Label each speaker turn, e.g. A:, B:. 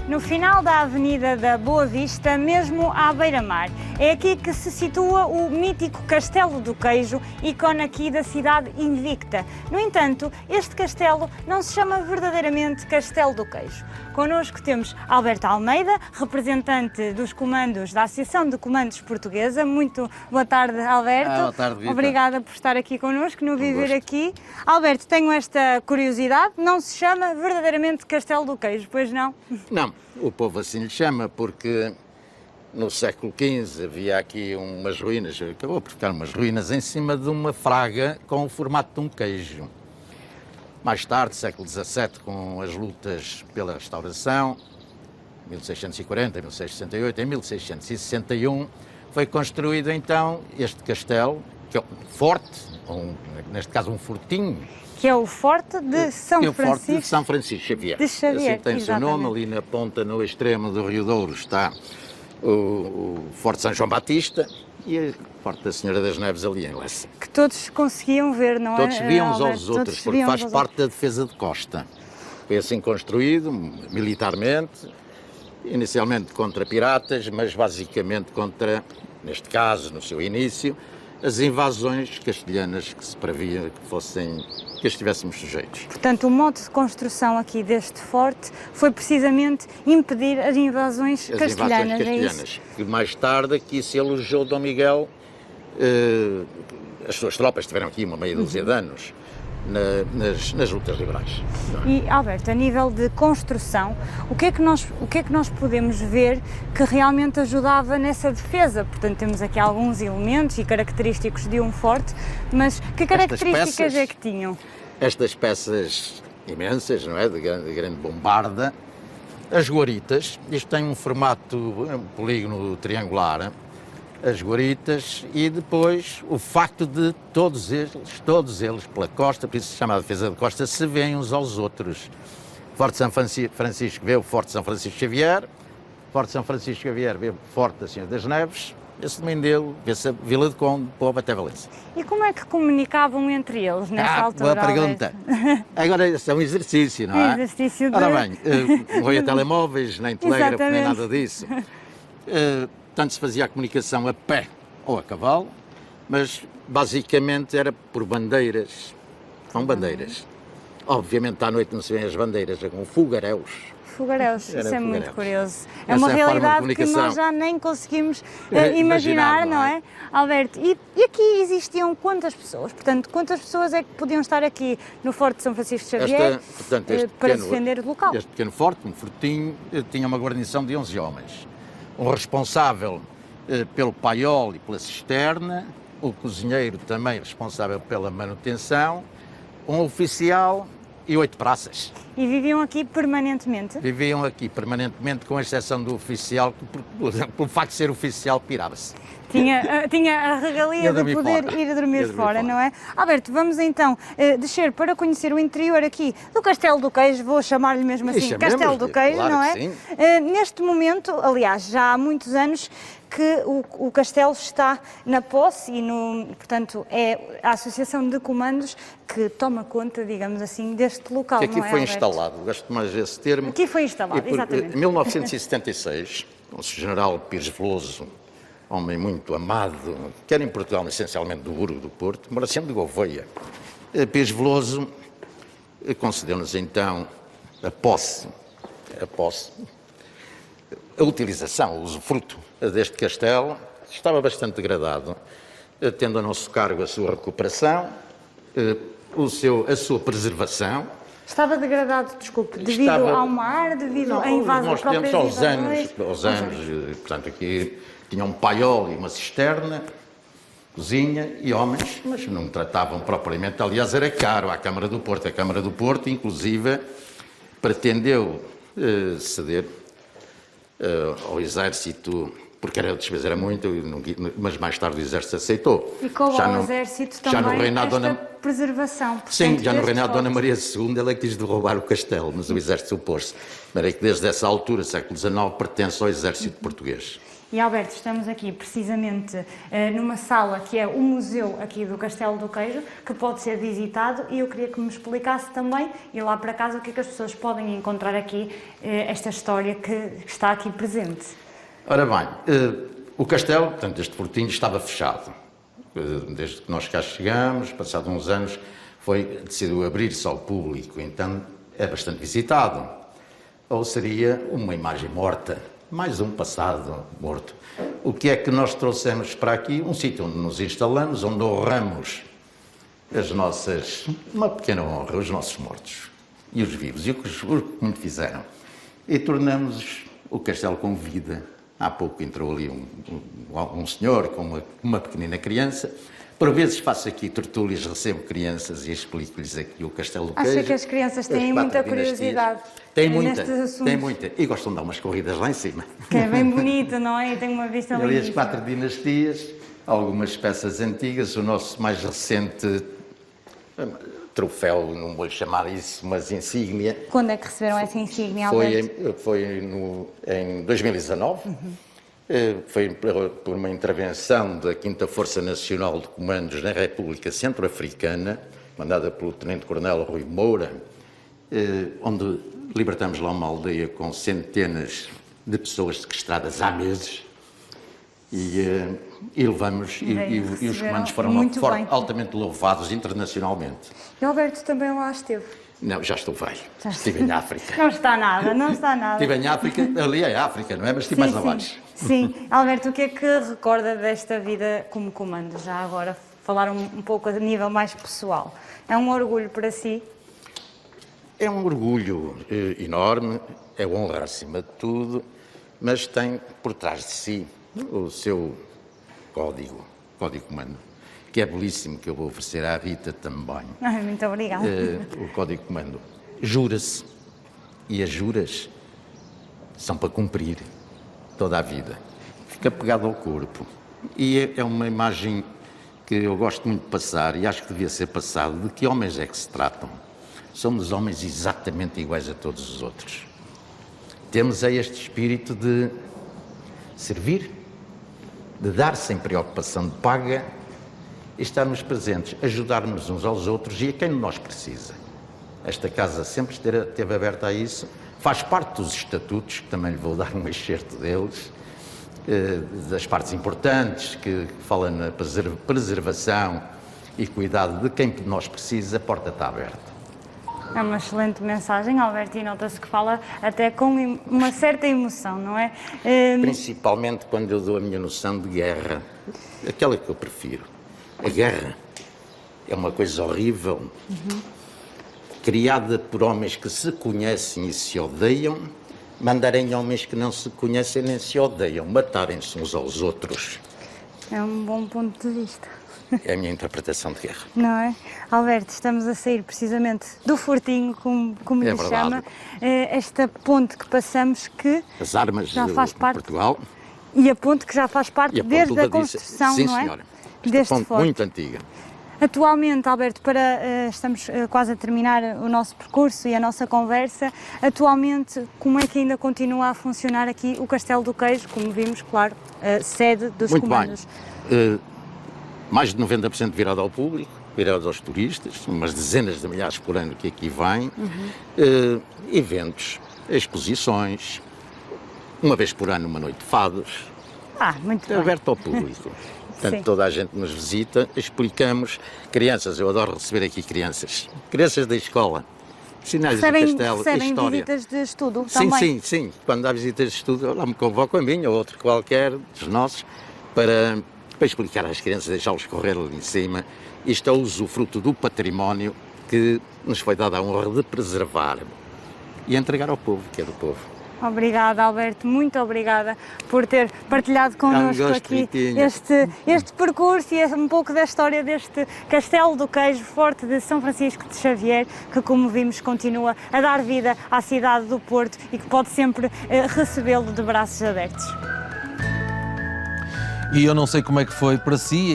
A: no final da Avenida da Boa Vista, mesmo à beira-mar. É aqui que se situa o mítico Castelo do Queijo, ícone aqui da cidade invicta. No entanto, este castelo não se chama verdadeiramente Castelo do Queijo. Connosco temos Alberto Almeida, representante dos comandos da Associação de Comandos Portuguesa. Muito boa tarde, Alberto.
B: Boa tarde, Rita.
A: Obrigada por estar aqui connosco, no Viver Aqui. Alberto, tenho esta curiosidade, não se chama verdadeiramente Castelo do Queijo, pois não?
B: Não, o povo assim lhe chama porque no século XV havia aqui umas ruínas, acabou por ficar umas ruínas em cima de uma fraga com o formato de um queijo. Mais tarde, século XVII, com as lutas pela restauração, 1640, 1668, em 1661, foi construído então este castelo, que é um forte, neste caso um fortinho.
A: Que é o Forte de São Francisco.
B: É o Forte de São Francisco Xavier.
A: De Xavier,
B: assim tem o seu nome, ali na ponta, no extremo do Rio Douro, está o Forte São João Batista e o Forte da Senhora das Neves ali em Lessa.
A: Que todos conseguiam ver, não é?
B: Todos viam uns aos
A: Todos
B: outros, porque
A: viam
B: faz
A: uns aos
B: parte da defesa de costa. Foi assim construído, militarmente, inicialmente contra piratas, mas basicamente contra, neste caso, no seu início, as invasões castelhanas que se previa que estivéssemos sujeitos.
A: Portanto, o modo de construção aqui deste forte foi precisamente impedir as invasões castelhanas.
B: É isso? Que mais tarde aqui se alojou Dom Miguel, as suas tropas estiveram aqui uma meia dúzia de anos nas lutas liberais.
A: E, Alberto, a nível de construção, o que é que nós podemos ver que realmente ajudava nessa defesa? Portanto, temos aqui alguns elementos e característicos de um forte, mas que características é que tinham?
B: Estas peças imensas, não é? De grande bombarda, as guaritas, isto tem um formato, um polígono triangular, as guaritas, e depois o facto de todos eles pela costa, por isso se chama a defesa de costa, se veem uns aos outros. Forte São Francisco vê o Forte São Francisco Xavier, Forte São Francisco Xavier vê o Forte da Senhora das Neves, esse de Mindelo vê-se a Vila de Conde, Povo até Valença.
A: E como é que comunicavam entre eles nessa altura?
B: Boa pergunta. Agora, isso é um exercício, não é?
A: Um exercício de...
B: Ora bem, não havia telemóveis, nem telégrafo, nem nada disso. Tanto se fazia a comunicação a pé ou a cavalo, mas basicamente era por bandeiras. São bandeiras. Obviamente à noite não se vêem as bandeiras, é com fogaréus.
A: Fogaréus, isso é
B: fogaréus.
A: Muito curioso. É
B: Essa
A: uma
B: é a forma de
A: realidade que nós já nem conseguimos imaginar, não é? Alberto, e aqui existiam quantas pessoas? Portanto, quantas pessoas é que podiam estar aqui no Forte de São Francisco Xavier para defender o local?
B: Este pequeno forte, um fortinho, tinha uma guarnição de 11 homens. Um responsável pelo paiol e pela cisterna, o cozinheiro também responsável pela manutenção, um oficial e 8 praças.
A: E viviam aqui permanentemente?
B: Viviam aqui permanentemente, com exceção do oficial, que pelo facto de ser oficial, pirava-se.
A: Tinha a regalia de poder ir dormir fora, não é? Alberto, vamos então descer para conhecer o interior aqui do Castelo do Queijo, vou chamar-lhe mesmo assim, Castelo do Queijo,
B: claro,
A: não é?
B: Sim.
A: Neste momento, aliás, já há muitos anos que o castelo está na posse e, portanto, é a Associação de Comandos que toma conta, digamos assim, deste local,
B: que aqui
A: não é,
B: foi
A: Alberto?
B: Instalado, gosto mais desse termo.
A: Aqui foi instalado, exatamente.
B: Em 1976, o general Pires Veloso, homem muito amado, que era em Portugal, essencialmente do Burgo do Porto, embora sempre de Gouveia, Pires Veloso concedeu-nos então a posse, a utilização, o usufruto deste castelo. Estava bastante degradado, tendo a nosso cargo a sua recuperação, a sua preservação.
A: Estava degradado, desculpe, devido ao mar, devido à invasão
B: nós tivemos
A: próprias
B: aos anos, portanto aqui tinha um paiol e uma cisterna, cozinha e homens, mas não tratavam propriamente, aliás era caro à Câmara do Porto. A Câmara do Porto, inclusive, pretendeu ceder ao exército porque era, despesa era muito, mas mais tarde o Exército aceitou.
A: E coube ao Exército também esta preservação. Portanto,
B: sim, já no reinado de Dona Maria II, ela quis derrubar o castelo, mas o Exército opôs-se. Mas é que desde essa altura, século XIX, pertence ao Exército português.
A: E Alberto, estamos aqui precisamente numa sala que é o museu aqui do Castelo do Queijo, que pode ser visitado, e eu queria que me explicasse também, e lá para casa, o que é que as pessoas podem encontrar aqui, esta história que está aqui presente.
B: Ora bem, o castelo, portanto, este fortinho estava fechado. Desde que nós cá chegamos, passados uns anos, decidiu abrir-se ao público, então é bastante visitado. Ou seria uma imagem morta, mais um passado morto. O que é que nós trouxemos para aqui? Um sítio onde nos instalamos, onde honramos uma pequena honra, os nossos mortos e os vivos, e o que muito fizeram. E tornamos o castelo com vida. Há pouco entrou ali um senhor com uma pequenina criança. Por vezes faço aqui tertúlias, recebo crianças e explico-lhes aqui o Castelo do Queijo.
A: Acho que as crianças têm muita curiosidade nestes assuntos.
B: Têm muita. E gostam de dar umas corridas lá em cima.
A: Que é bem bonito, não é? E tem uma vista linda.
B: Ali as 4 dinastias, algumas peças antigas, o nosso mais recente troféu, não vou chamar isso, mas insígnia.
A: Quando é que receberam essa insígnia, Alberto?
B: Foi em 2019. Foi por uma intervenção da 5ª Força Nacional de Comandos na República Centro-Africana, mandada pelo Tenente-Coronel Rui Moura, onde libertamos lá uma aldeia com centenas de pessoas sequestradas há meses. E levamos, e os comandos foram altamente louvados internacionalmente.
A: E Alberto também lá esteve?
B: Não, já estou velho. Estive em África.
A: Não está nada, não está nada.
B: Estive em África, ali é África, não é? Mas estive mais abaixo.
A: Sim. Alberto, o que é que recorda desta vida como comando? Já agora, falar um pouco a nível mais pessoal. É um orgulho para si?
B: É um orgulho enorme, é honra acima de tudo, mas tem por trás de si o seu código comando, que é belíssimo, que eu vou oferecer à Rita também.
A: Muito obrigada.
B: O código comando. Jura-se, e as juras são para cumprir toda a vida. Fica pegado ao corpo. E é uma imagem que eu gosto muito de passar, e acho que devia ser passado, de que homens é que se tratam. Somos homens exatamente iguais a todos os outros. Temos este espírito de servir, de dar sem preocupação de paga, e estarmos presentes, ajudarmos uns aos outros e a quem nós precisa. Esta casa sempre esteve aberta a isso, faz parte dos estatutos, que também lhe vou dar um excerto deles, das partes importantes, que fala na preservação e cuidado de quem de nós precisa, a porta está aberta.
A: É uma excelente mensagem, Alberto, e nota-se que fala até com uma certa emoção, não é?
B: Principalmente quando eu dou a minha noção de guerra, aquela que eu prefiro. A guerra é uma coisa horrível, criada por homens que se conhecem e se odeiam, mandarem homens que não se conhecem nem se odeiam, matarem-se uns aos outros.
A: É um bom ponto de vista.
B: É a minha interpretação de guerra.
A: Não é? Alberto, estamos a sair precisamente do fortinho, como lhe chama, esta ponte que passamos que
B: as armas
A: já faz parte
B: de Portugal.
A: E a ponte que já faz parte desde a construção,
B: sim,
A: não é?
B: Senhora.
A: Deste
B: ponte
A: forte.
B: Muito antiga.
A: Atualmente, Alberto, estamos quase a terminar o nosso percurso e a nossa conversa. Atualmente, como é que ainda continua a funcionar aqui o Castelo do Queijo, como vimos, claro, sede dos
B: muito
A: comandos?
B: Bem. Mais de 90% virado ao público, virado aos turistas, umas dezenas de milhares por ano que aqui vêm, eventos, exposições, uma vez por ano uma noite de fados,
A: muito bem.
B: Aberto ao público. Portanto,
A: Sim.
B: Toda a gente nos visita, explicamos, crianças, eu adoro receber aqui crianças da escola, sinais do castelo,
A: recebem
B: história.
A: visitas de estudo
B: Sim,
A: também?
B: sim. Quando há visitas de estudo, eu lá me convoco a mim ou outro qualquer dos nossos para explicar às crianças, deixá-los correr ali em cima. Isto é o usufruto do património que nos foi dado a honra de preservar e entregar ao povo, que é do povo.
A: Obrigada, Alberto, muito obrigada por ter partilhado connosco aqui este percurso e um pouco da história deste Castelo do Queijo, Forte de São Francisco de Xavier, que, como vimos, continua a dar vida à cidade do Porto e que pode sempre recebê-lo de braços abertos.
C: E eu não sei como é que foi para si